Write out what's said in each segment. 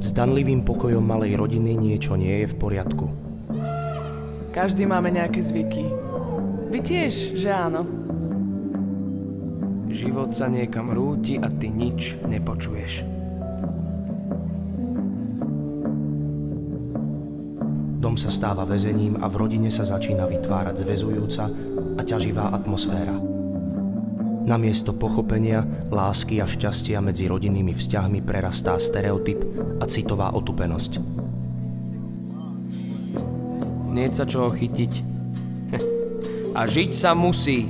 Pod zdanlivým pokojom malej rodiny niečo nie je v poriadku. Každý máme nejaké zvyky. Vy tiež, že áno? Život sa niekam rúti a ty nič nepočuješ. Dom sa stáva väzením a v rodine sa začína vytvárať zväzujúca a ťaživá atmosféra. Namiesto pochopenia, lásky a šťastia medzi rodinnými vzťahmi prerastá stereotyp a citová otupenosť. Nie sa čoho chytiť. A žiť sa musí.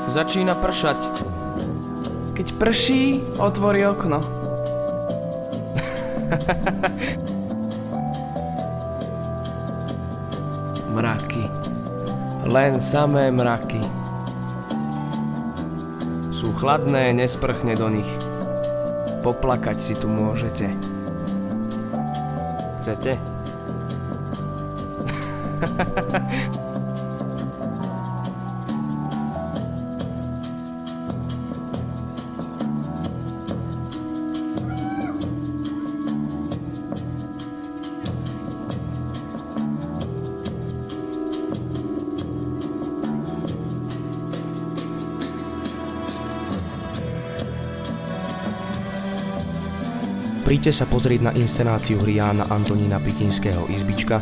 Začína pršať. Keď prší, otvorí okno. Mraky. Len samé mraky. Sú chladné, nesprchne do nich. Poplakať si tu môžete. Chcete? Príďte sa pozrieť na inscenáciu hry Jána Antonína Pitinského Izbička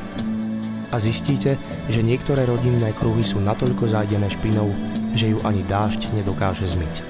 a zistíte, že niektoré rodinné kruhy sú natoľko zájdené špinou, že ju ani dážď nedokáže zmyť.